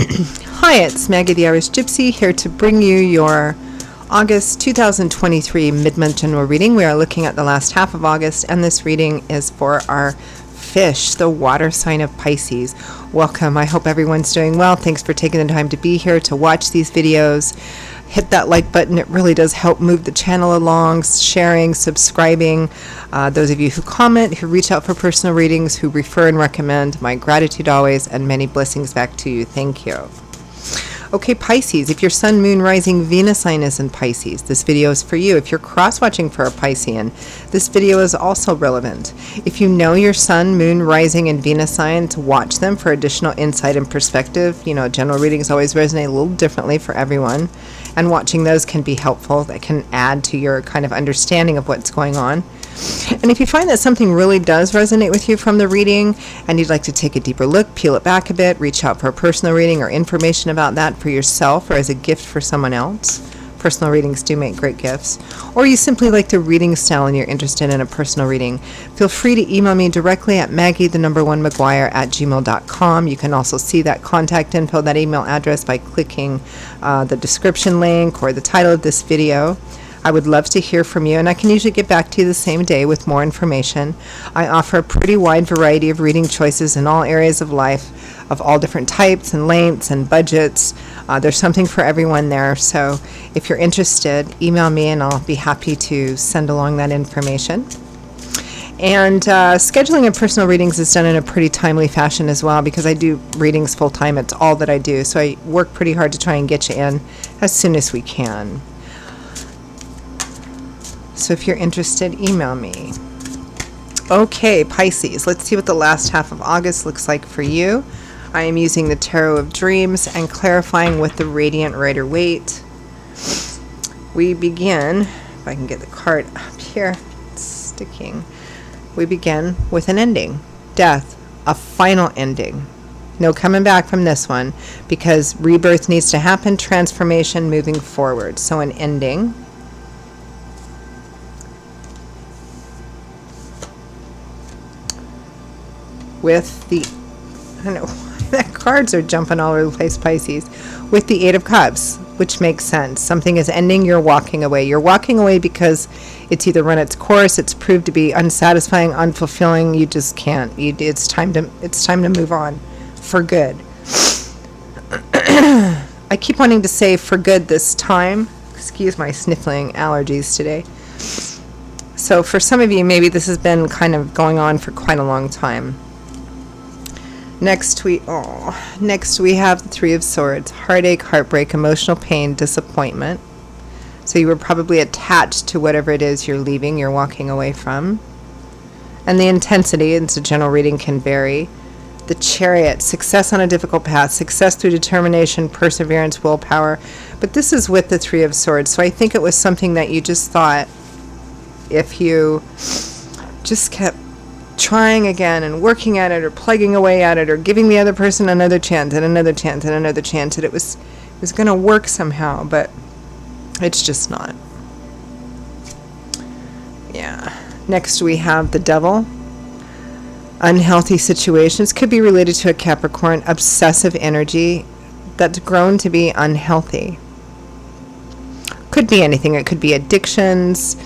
Hi, it's Maggie the Irish Gypsy here to bring you your August 2023 mid-month general reading. We are looking at the last half of August, and this reading is for our fish, the water sign of Pisces. Welcome. I hope everyone's doing well. Thanks for taking the time to be here to watch these videos. Hit that like button. It really does help move the channel along, sharing, subscribing. Those of you who comment, who reach out for personal readings, who refer and recommend, my gratitude always, and many blessings back to you. Thank you. Okay, Pisces, if your Sun, Moon, Rising, Venus sign is in Pisces, this video is for you. If you're cross-watching for a Piscean, this video is also relevant. If you know your Sun, Moon, Rising, and Venus signs, watch them for additional insight and perspective. You know, general readings always resonate a little differently for everyone, and watching those can be helpful. That can add to your kind of understanding of what's going on. And if you find that something really does resonate with you from the reading and you'd like to take a deeper look, peel it back a bit, reach out for a personal reading or information about that for yourself or as a gift for someone else. Personal readings do make great gifts. Or you simply like the reading style and you're interested in a personal reading, feel free to email me directly at maggie1maguire@gmail.com. You can also see that contact info, that email address, by clicking the description link or the title of this video. I would love to hear from you, and I can usually get back to you the same day with more information. I offer a pretty wide variety of reading choices in all areas of life, of all different types and lengths and budgets. There's something for everyone there, so if you're interested, email me and I'll be happy to send along that information. And scheduling of personal readings is done in a pretty timely fashion as well, because I do readings full-time. It's all that I do, so I work pretty hard to try and get you in as soon as we can. So if you're interested, email me. Okay, Pisces, let's see what the last half of August looks like for you. I am using the Tarot of Dreams and clarifying with the Radiant Rider-Waite. We begin, if I can get the card up here, it's sticking. We begin with an ending, death, a final ending. No coming back from this one, because rebirth needs to happen, transformation, moving forward. So an ending. With the, I don't know why the cards are jumping all over the place, Pisces. With the Eight of Cups, which makes sense. Something is ending, you're walking away. You're walking away because it's either run its course, it's proved to be unsatisfying, unfulfilling, you just can't. It's time to move on for good. I keep wanting to say for good this time. Excuse my sniffling allergies today. So for some of you, maybe this has been kind of going on for quite a long time. Next we have the Three of Swords, heartache, heartbreak, emotional pain, disappointment. So you were probably attached to whatever it is you're leaving, you're walking away from. And the intensity, it's a general reading, can vary. The Chariot, success on a difficult path, success through determination, perseverance, willpower. But this is with the Three of Swords. So I think it was something that you just thought, if you just kept trying again and working at it or plugging away at it or giving the other person another chance and another chance and another chance, that it was going to work somehow, but it's just not. Yeah. Next we have the Devil. Unhealthy situations. Could be related to a Capricorn. Obsessive energy that's grown to be unhealthy. Could be anything. It could be addictions,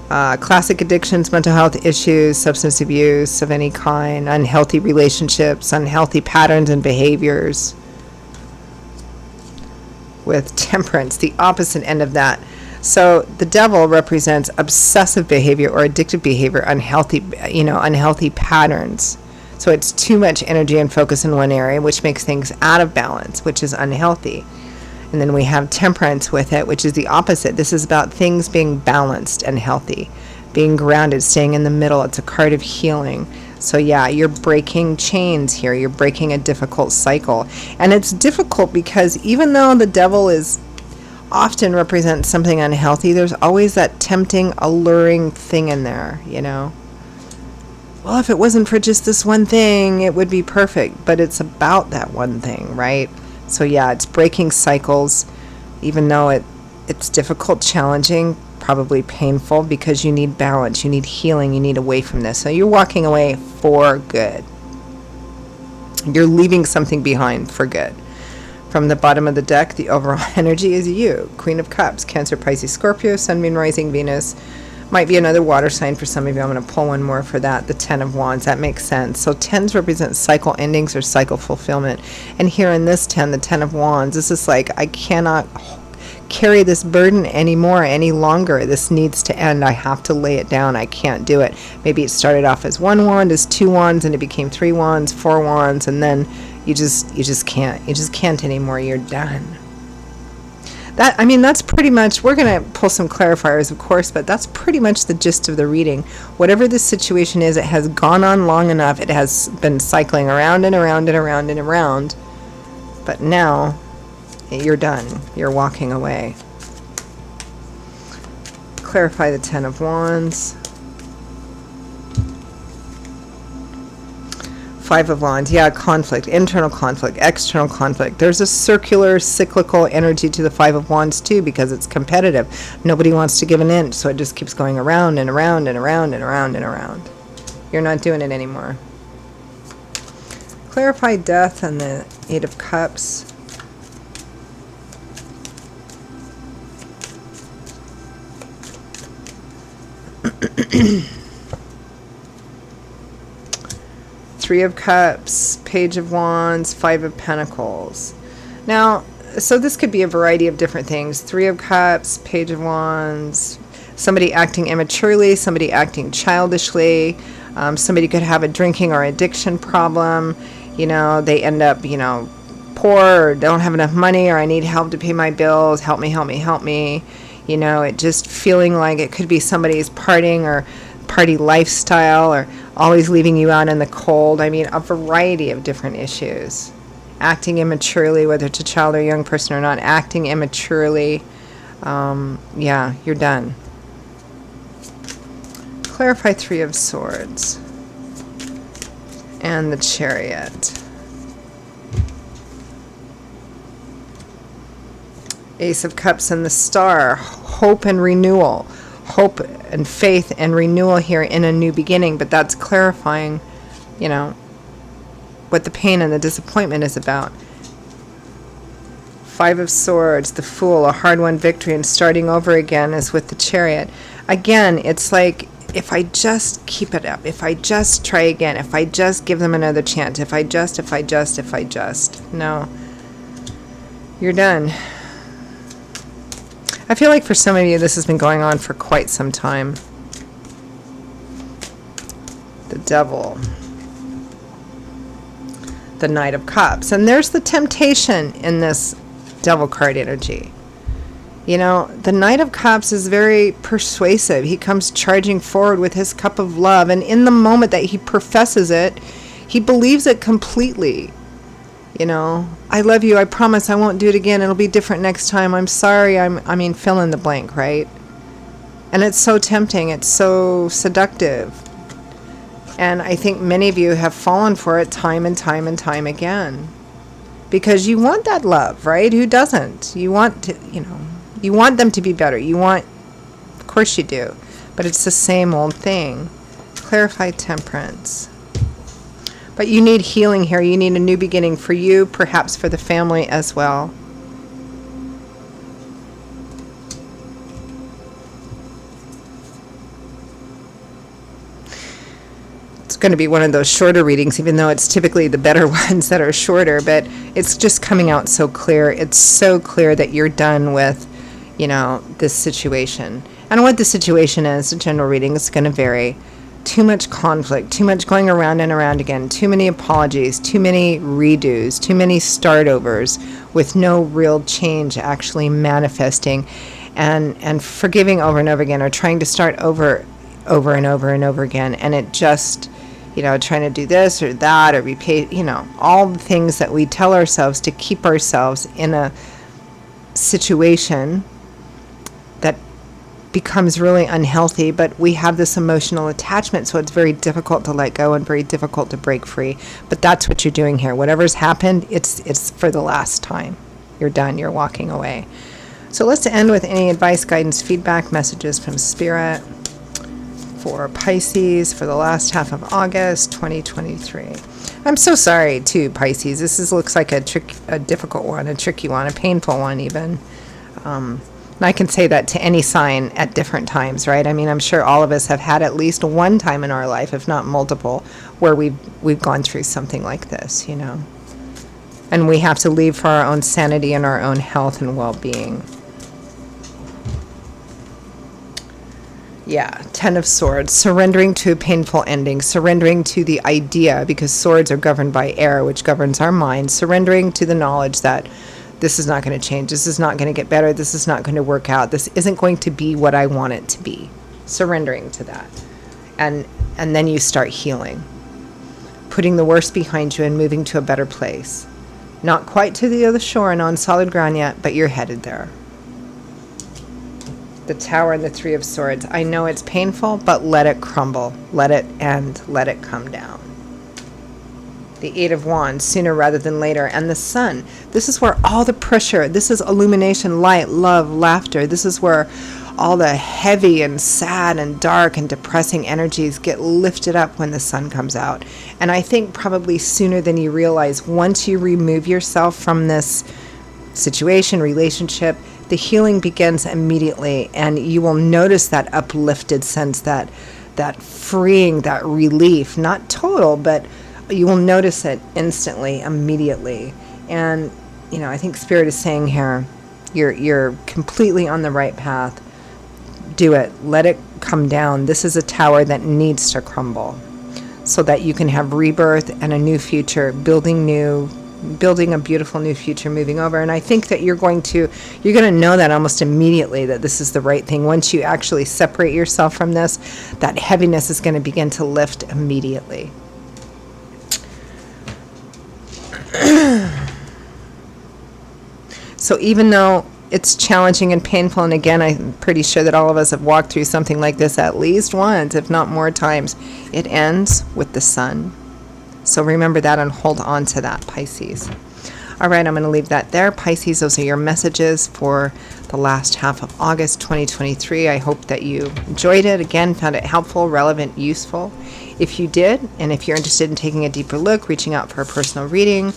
classic addictions, mental health issues, substance abuse of any kind, unhealthy relationships, unhealthy patterns and behaviors. With Temperance, the opposite end of that. So the Devil represents obsessive behavior or addictive behavior, unhealthy patterns. So it's too much energy and focus in one area, which makes things out of balance, which is unhealthy. And then we have Temperance with it, which is the opposite. This is about things being balanced and healthy, being grounded, staying in the middle. It's a card of healing. So yeah, you're breaking chains here. You're breaking a difficult cycle. And it's difficult because even though the Devil is often represents something unhealthy, there's always that tempting, alluring thing in there, you know. Well, if it wasn't for just this one thing, it would be perfect. But it's about that one thing, right? So yeah, it's breaking cycles, even though it's difficult, challenging, probably painful, because you need balance, you need healing, you need away from this. So you're walking away for good. You're leaving something behind for good. From the bottom of the deck, the overall energy is you, Queen of Cups, Cancer, Pisces, Scorpio, Sun, Moon, Rising, Venus. Might be another water sign for some of you. I'm going to pull one more for that. The Ten of Wands. That makes sense. So tens represent cycle endings or cycle fulfillment. And here in this 10, the Ten of Wands, this is like, I cannot carry this burden anymore, any longer. This needs to end. I have to lay it down. I can't do it. Maybe it started off as one wand, as two wands, and it became three wands, four wands, and then you just can't. You just can't anymore. You're done. That's pretty much, we're going to pull some clarifiers, of course, but that's pretty much the gist of the reading. Whatever the situation is, it has gone on long enough. It has been cycling around and around and around and around. But now, you're done. You're walking away. Clarify the Ten of Wands. Five of Wands. Yeah, conflict, internal conflict, external conflict. There's a circular, cyclical energy to the Five of Wands too, because it's competitive. Nobody wants to give an inch, so it just keeps going around and around and around and around and around. You're not doing it anymore. Clarify death and the Eight of Cups. Three of Cups, Page of Wands, Five of Pentacles. Now, so this could be a variety of different things. Three of Cups, Page of Wands, somebody acting immaturely, somebody acting childishly, somebody could have a drinking or addiction problem. You know, they end up, poor or don't have enough money, or I need help to pay my bills. Help me, help me, help me. You know, it just feeling like it could be somebody's partying or party lifestyle, or always leaving you out in the cold. A variety of different issues. Acting immaturely, whether it's a child or young person or not, acting immaturely. Yeah, you're done. Clarify Three of Swords and the Chariot. Ace of Cups and the Star. Hope and renewal. Hope and faith and renewal here in a new beginning, but that's clarifying, what the pain and the disappointment is about. Five of Swords, the Fool, a hard-won victory, and starting over again is with the Chariot. Again, it's like, if I just keep it up, if I just try again, if I just give them another chance, if I just. No. You're done. I feel like for some of you, this has been going on for quite some time. The Devil. The Knight of Cups. And there's the temptation in this Devil card energy. The Knight of Cups is very persuasive. He comes charging forward with his cup of love. And in the moment that he professes it, he believes it completely. I love you. I promise I won't do it again. It'll be different next time. I'm sorry. Fill in the blank, right? And it's so tempting. It's so seductive. And I think many of you have fallen for it time and time and time again. Because you want that love, right? Who doesn't? You want to, you want them to be better. Of course you do. But it's the same old thing. Clarify Temperance. But you need healing here. You need a new beginning for you, perhaps for the family as well. It's going to be one of those shorter readings, even though it's typically the better ones that are shorter, but it's just coming out so clear. It's so clear that you're done with, this situation. And what the situation is, the general reading is going to vary. Too much conflict, too much going around and around again, too many apologies, too many redos, too many start overs with no real change actually manifesting, and forgiving over and over again, or trying to start over and over and over again, and it just, trying to do this or that or repay, all the things that we tell ourselves to keep ourselves in a situation that becomes really unhealthy, but we have this emotional attachment, so it's very difficult to let go and very difficult to break free. But that's what you're doing here. Whatever's happened, it's for the last time. You're done. You're walking away. So let's end with any advice, guidance, feedback, messages from Spirit. for Pisces for the last half of August 2023. I'm so sorry too, Pisces. Looks like a difficult one, a tricky one, a painful one even. And I can say that to any sign at different times, right? I mean, I'm sure all of us have had at least one time in our life, if not multiple, where we've gone through something like this, you know. And we have to leave for our own sanity and our own health and well-being. Yeah, 10 of Swords, surrendering to a painful ending, surrendering to the idea, because swords are governed by air, which governs our mind, surrendering to the knowledge that this is not going to change, this is not going to get better, this is not going to work out, this isn't going to be what I want it to be. Surrendering to that. And then you start healing. Putting the worst behind you and moving to a better place. Not quite to the other shore and on solid ground yet, but you're headed there. The Tower and the Three of Swords. I know it's painful, but let it crumble. Let it end. Let it come down. The Eight of Wands, sooner rather than later. And the Sun. This is where all the pressure, this is illumination, light, love, laughter. This is where all the heavy and sad and dark and depressing energies get lifted up when the sun comes out. And I think probably sooner than you realize, once you remove yourself from this situation, relationship, the healing begins immediately, and you will notice that uplifted sense, that freeing, that relief, not total, but you will notice it instantly, immediately. And, you know, I think Spirit is saying here, you're completely on the right path. Do it. Let it come down. This is a tower that needs to crumble so that you can have rebirth and a new future, building a beautiful new future, moving over. And I think that you're going to know that almost immediately, that this is the right thing. Once you actually separate yourself from this, that heaviness is going to begin to lift immediately. So even though it's challenging and painful, and again, I'm pretty sure that all of us have walked through something like this at least once, if not more times, it ends with the sun. So remember that and hold on to that, Pisces. All right, I'm going to leave that there. Pisces, those are your messages for the last half of August 2023. I hope that you enjoyed it. Again, found it helpful, relevant, useful. If you did, and if you're interested in taking a deeper look, reaching out for a personal reading,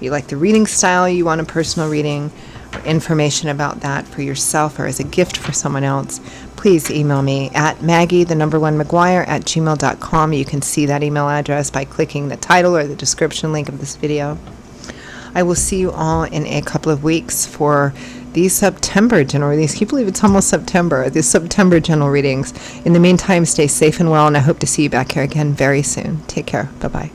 you like the reading style, you want a personal reading, or information about that for yourself or as a gift for someone else, please email me at Maggie_McGuire@gmail.com. You can see that email address by clicking the title or the description link of this video. I will see you all in a couple of weeks for these September general readings. Can you believe it's almost September? These September general readings. In the meantime, stay safe and well, and I hope to see you back here again very soon. Take care. Bye-bye.